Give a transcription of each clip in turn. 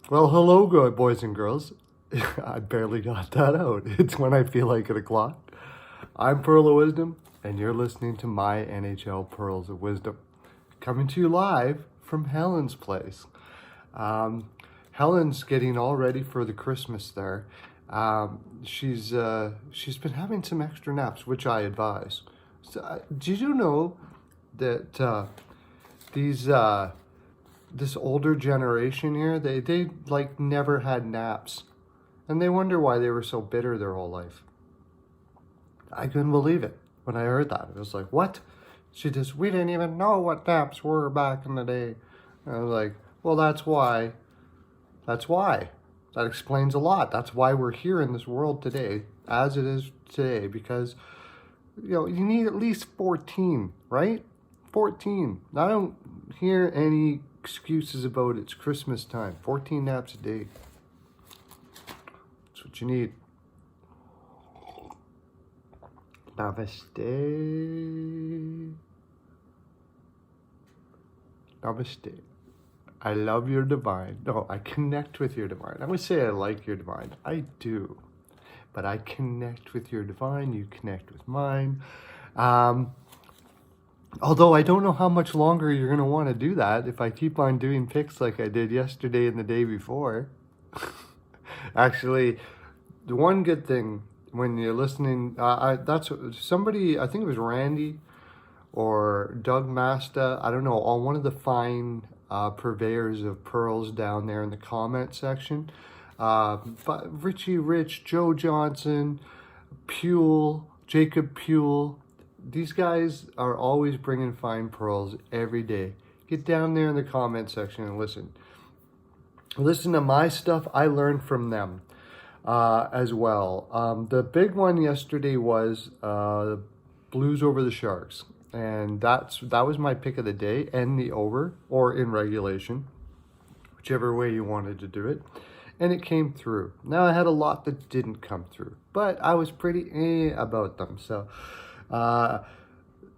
Well, hello, good boys and girls. I barely got that out. It's when I feel like it o'clock. I'm Pearl of Wisdom, and you're listening to my NHL Pearls of Wisdom. Coming to you live from Helen's place. Helen's getting all ready for the Christmas there. She's been having some extra naps, which I advise. So, did you know that these this older generation here, they like never had naps, and they wonder why they were so bitter their whole life. I couldn't believe it when I heard that. It was like, what? We didn't even know what naps were back in the day. And I was like, well, that's why. That explains a lot. That's why we're here in this world today, as it is today, because you need at least 14, right? 14. I don't hear any excuses about it's Christmas time. 14 naps a day. That's what you need. Namaste. Namaste. I love your divine. No, I connect with your divine. I would say I like your divine. I do. But I connect with your divine. You connect with mine. Although I don't know how much longer you're going to want to do that if I keep on doing picks like I did yesterday and the day before. Actually, the one good thing when you're listening, that's somebody, I think it was Randy or Doug Masta, I don't know, on one of the fine purveyors of pearls down there in the comment section. But Richie Rich, Joe Johnson, Jacob Puel, these guys are always bringing fine pearls every day. Get down there in the comment section and listen. Listen to my stuff. I learned from them as well. The big one yesterday was Blues over the Sharks. And that was my pick of the day, and the over, or in regulation, whichever way you wanted to do it. And it came through. Now, I had a lot that didn't come through, but I was pretty about them. So,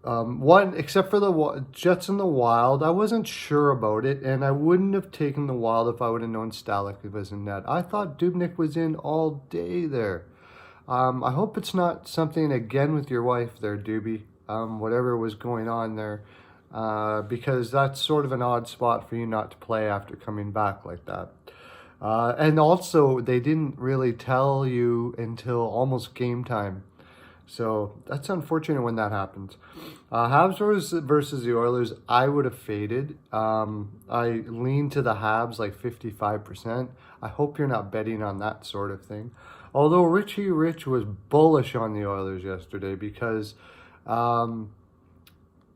one, except for the Jets and the Wild, I wasn't sure about it, and I wouldn't have taken the Wild if I would have known Stalick was in net. I thought Dubnyk was in all day there. I hope it's not something again with your wife there, Doobie. Whatever was going on there, because that's sort of an odd spot for you not to play after coming back like that. And also, they didn't really tell you until almost game time. So that's unfortunate when that happens. Habs versus the Oilers, I would have faded. I lean to the Habs like 55%. I hope you're not betting on that sort of thing. Although Richie Rich was bullish on the Oilers yesterday because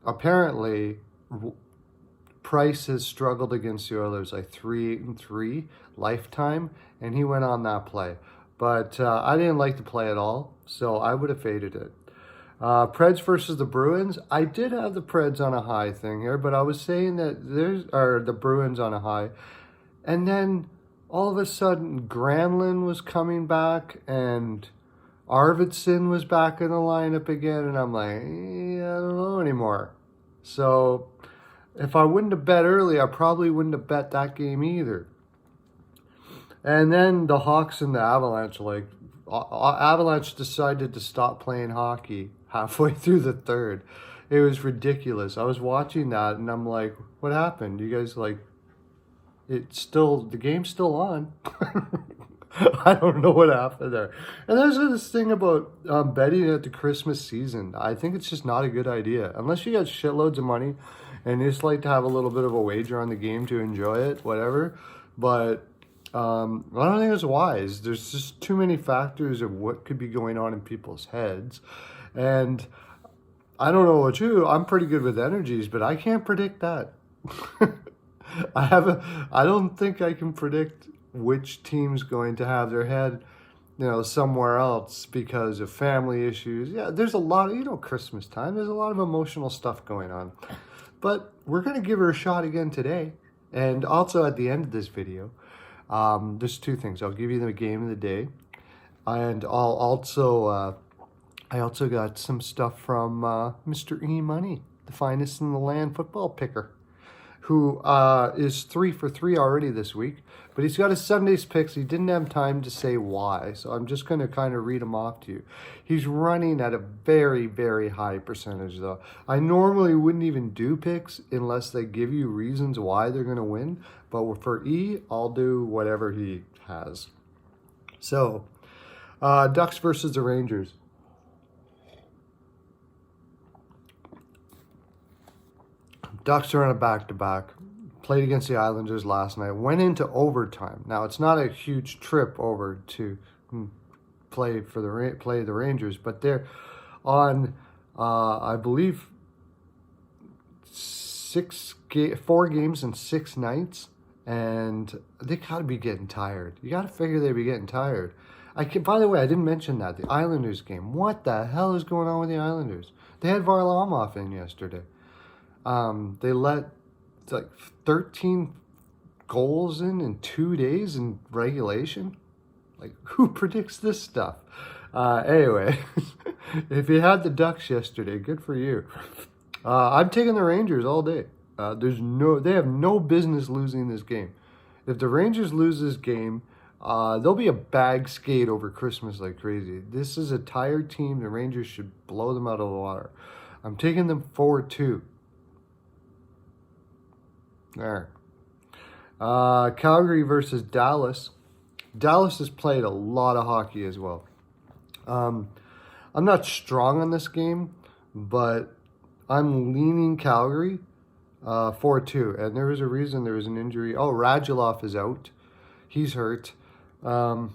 apparently Price has struggled against the Oilers like 3-3 lifetime, and he went on that play. But I didn't like the play at all, so I would have faded it. Preds versus the Bruins. I did have the Preds on a high thing here, but I was saying that the Bruins on a high. And then all of a sudden, Granlund was coming back, and Arvidsson was back in the lineup again, and I'm like, I don't know anymore. So if I wouldn't have bet early, I probably wouldn't have bet that game either. And then the Hawks and the Avalanche, Avalanche decided to stop playing hockey halfway through the third. It was ridiculous. I was watching that, and I'm like, what happened? You guys the game's still on. I don't know what happened there. And there's this thing about betting at the Christmas season. I think it's just not a good idea. Unless you got shitloads of money and you just like to have a little bit of a wager on the game to enjoy it, whatever. But I don't think it's wise. There's just too many factors of what could be going on in people's heads. And I don't know about you. I'm pretty good with energies, but I can't predict that. I don't think I can predict which team's going to have their head, somewhere else because of family issues. Yeah, there's a lot of, Christmas time, there's a lot of emotional stuff going on. But we're going to give her a shot again today. And also at the end of this video, there's two things. I'll give you the game of the day. And I also got some stuff from Mr. E Money, the finest in the land football picker, who is 3 for 3 already this week. But he's got his Sunday's picks. He didn't have time to say why, so I'm just going to kind of read them off to you. He's running at a very, very high percentage, though. I normally wouldn't even do picks unless they give you reasons why they're going to win. But for E, I'll do whatever he has. So, Ducks versus the Rangers. Ducks are on a back-to-back. Played against the Islanders last night. Went into overtime. Now, it's not a huge trip over to play the Rangers, but they're on, I believe, 4 games in 6 nights, and they got to be getting tired. You got to figure they'd be getting tired. By the way, I didn't mention that, the Islanders game. What the hell is going on with the Islanders? They had Varlamov in yesterday. They let like 13 goals in 2 days in regulation. Like, who predicts this stuff? Anyway, if you had the Ducks yesterday, good for you. I'm taking the Rangers all day. They have no business losing this game. If the Rangers lose this game, there'll be a bag skate over Christmas like crazy. This is a tired team. The Rangers should blow them out of the water. I'm taking them 4-2. There. Calgary versus Dallas. Dallas has played a lot of hockey as well. I'm not strong on this game, but I'm leaning Calgary 4-2. And there was a reason. There was an injury. Oh, Radulov is out. He's hurt. Yeah,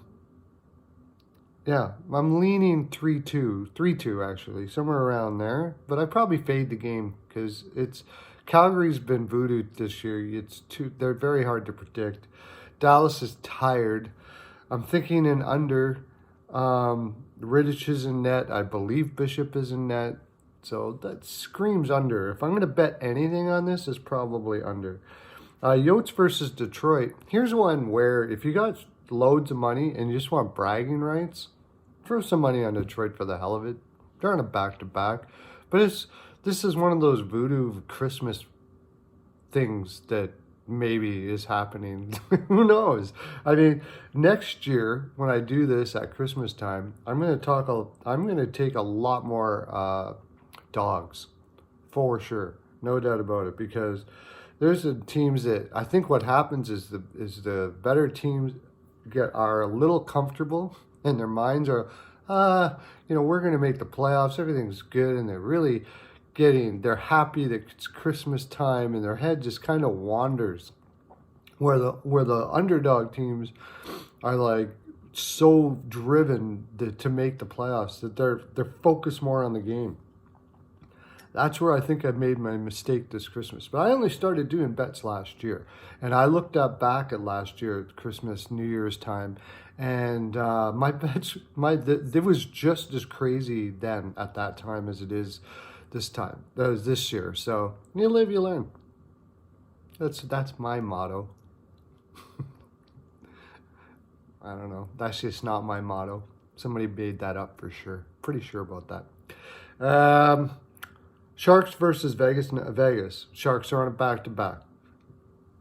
I'm leaning 3-2. 3-2, actually. Somewhere around there. But I probably fade the game because Calgary's been voodooed this year. They're very hard to predict. Dallas is tired. I'm thinking an under. Rittich is in net. I believe Bishop is in net. So that screams under. If I'm going to bet anything on this, it's probably under. Yotes versus Detroit. Here's one where if you got loads of money and you just want bragging rights, throw some money on Detroit for the hell of it. They're on a back-to-back. But this is one of those voodoo Christmas things that maybe is happening. Who knows? I mean, next year when I do this at Christmas time, I'm going to take a lot more dogs, for sure, no doubt about it, because there's the teams that I think what happens is the better teams are a little comfortable and their minds are, we're going to make the playoffs. Everything's good, and they're happy that it's Christmas time, and their head just kind of wanders. Where the underdog teams are like so driven to make the playoffs that they're focused more on the game. That's where I think I made my mistake this Christmas. But I only started doing bets last year, and I looked back at last year at Christmas, New Year's time, and my bets, it was just as crazy then at that time as it is this time. That was this year. So you live, you learn. That's my motto. I don't know. That's just not my motto. Somebody made that up for sure. Pretty sure about that. Sharks versus Vegas. Sharks are on a back-to-back.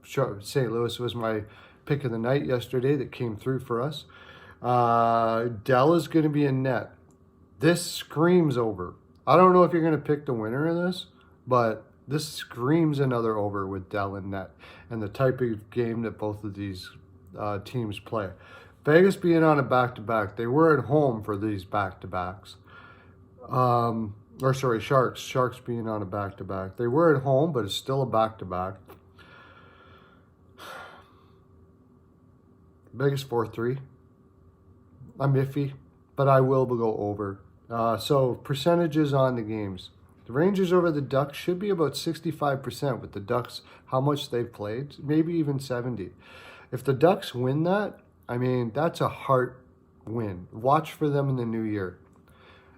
St. Louis was my pick of the night yesterday that came through for us. Dell is going to be in net. This screams over. I don't know if you're going to pick the winner of this, but this screams another over with Dell in net and the type of game that both of these teams play. Vegas being on a back-to-back. They were at home for these back-to-backs. Sharks. Sharks being on a back-to-back. They were at home, but it's still a back-to-back. Vegas 4-3. I'm iffy, but I will go over. So percentages on the games. The Rangers over the Ducks should be about 65% with the Ducks, how much they've played, maybe even 70. If the Ducks win that, I mean, that's a heart win. Watch for them in the new year.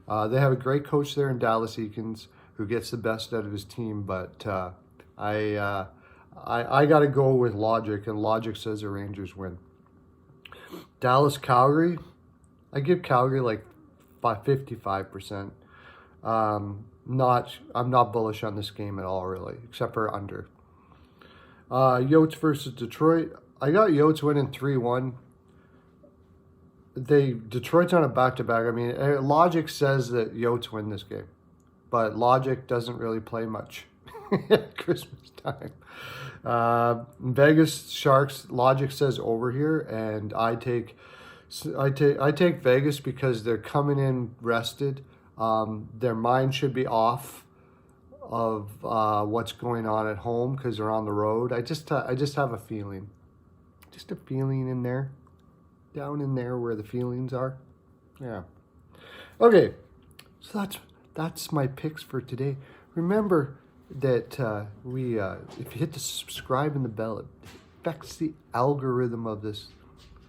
They have a great coach there in Dallas Eakins who gets the best out of his team, but I got to go with logic, and logic says the Rangers win. Dallas Calgary, I give Calgary like 55%. I'm not bullish on this game at all, really, except for under. Yotes versus Detroit. I got Yotes winning 3-1. Detroit's on a back-to-back. I mean, logic says that Yotes win this game, but logic doesn't really play much at Christmas time. Vegas Sharks, logic says over here, and I take Vegas because they're coming in rested. Their mind should be off of what's going on at home because they're on the road. I just have a feeling, in there. Down in there where the feelings are. Yeah. Okay. So that's my picks for today. Remember that if you hit the subscribe and the bell, it affects the algorithm of this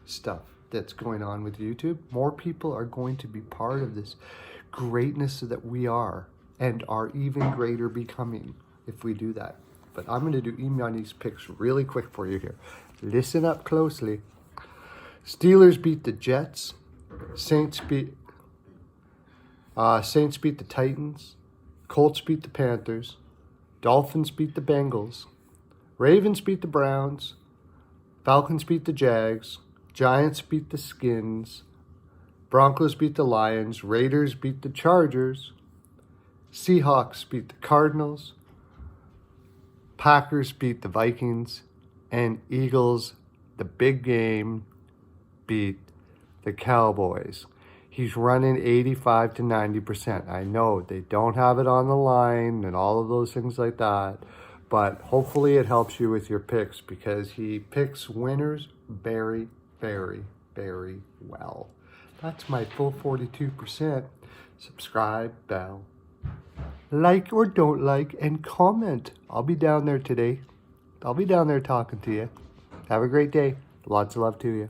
stuff that's going on with YouTube. More people are going to be part of this greatness that we are and are even greater becoming if we do that. But I'm going to do these picks really quick for you here. Listen up closely. Steelers beat the Jets. Saints beat the Titans. Colts beat the Panthers. Dolphins beat the Bengals. Ravens beat the Browns. Falcons beat the Jags. Giants beat the Skins. Broncos beat the Lions. Raiders beat the Chargers. Seahawks beat the Cardinals. Packers beat the Vikings. And Eagles, the big game, beat the Cowboys. He's running 85 to 90%. I know they don't have it on the line and all of those things like that, but hopefully it helps you with your picks because he picks winners very, very, very well. That's my full 42%. Subscribe, bell, like or don't like, and comment. I'll be down there today. I'll be down there talking to you. Have a great day. Lots of love to you.